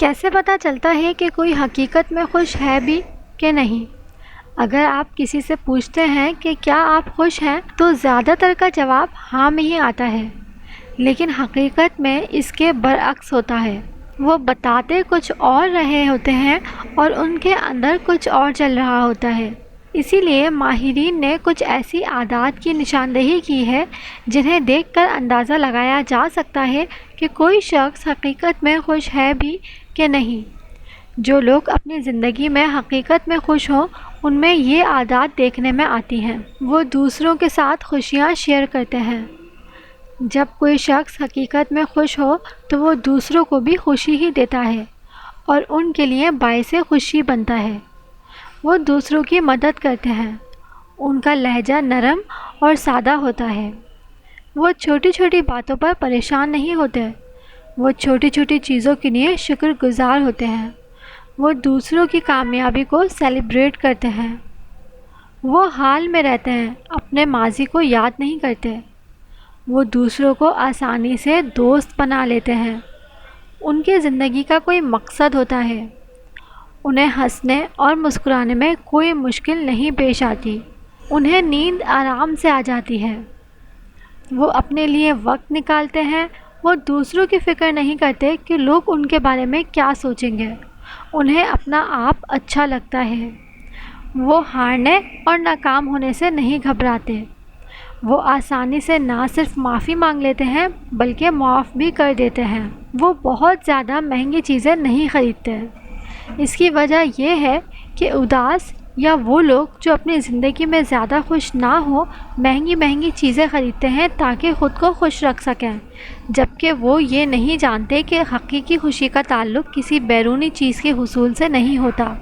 کیسے پتہ چلتا ہے کہ کوئی حقیقت میں خوش ہے بھی کہ نہیں؟ اگر آپ کسی سے پوچھتے ہیں کہ کیا آپ خوش ہیں تو زیادہ تر کا جواب ہاں میں ہی آتا ہے، لیکن حقیقت میں اس کے برعکس ہوتا ہے۔ وہ بتاتے کچھ اور رہے ہوتے ہیں اور ان کے اندر کچھ اور چل رہا ہوتا ہے۔ اسی لیے ماہرین نے کچھ ایسی عادات کی نشاندہی کی ہے جنہیں دیکھ کر اندازہ لگایا جا سکتا ہے کہ کوئی شخص حقیقت میں خوش ہے بھی کہ نہیں۔ جو لوگ اپنی زندگی میں حقیقت میں خوش ہوں ان میں یہ عادات دیکھنے میں آتی ہیں۔ وہ دوسروں کے ساتھ خوشیاں شیئر کرتے ہیں۔ جب کوئی شخص حقیقت میں خوش ہو تو وہ دوسروں کو بھی خوشی ہی دیتا ہے اور ان کے لیے باعث خوشی بنتا ہے۔ وہ دوسروں کی مدد کرتے ہیں۔ ان کا لہجہ نرم اور سادہ ہوتا ہے۔ وہ چھوٹی چھوٹی باتوں پر پریشان نہیں ہوتے۔ وہ چھوٹی چھوٹی چیزوں کے لیے شکر گزار ہوتے ہیں۔ وہ دوسروں کی کامیابی کو سیلیبریٹ کرتے ہیں۔ وہ حال میں رہتے ہیں، اپنے ماضی کو یاد نہیں کرتے۔ وہ دوسروں کو آسانی سے دوست بنا لیتے ہیں۔ ان کی زندگی کا کوئی مقصد ہوتا ہے۔ انہیں ہنسنے اور مسکرانے میں کوئی مشکل نہیں پیش آتی۔ انہیں نیند آرام سے آ جاتی ہے۔ وہ اپنے لیے وقت نکالتے ہیں۔ وہ دوسروں کی فکر نہیں کرتے کہ لوگ ان کے بارے میں کیا سوچیں گے۔ انہیں اپنا آپ اچھا لگتا ہے۔ وہ ہارنے اور ناکام ہونے سے نہیں گھبراتے۔ وہ آسانی سے نہ صرف معافی مانگ لیتے ہیں بلکہ معاف بھی کر دیتے ہیں۔ وہ بہت زیادہ مہنگی چیزیں نہیں خریدتے۔ اس کی وجہ یہ ہے کہ اداس یا وہ لوگ جو اپنی زندگی میں زیادہ خوش نہ ہوں مہنگی مہنگی چیزیں خریدتے ہیں تاکہ خود کو خوش رکھ سکیں، جبکہ وہ یہ نہیں جانتے کہ حقیقی خوشی کا تعلق کسی بیرونی چیز کے حصول سے نہیں ہوتا۔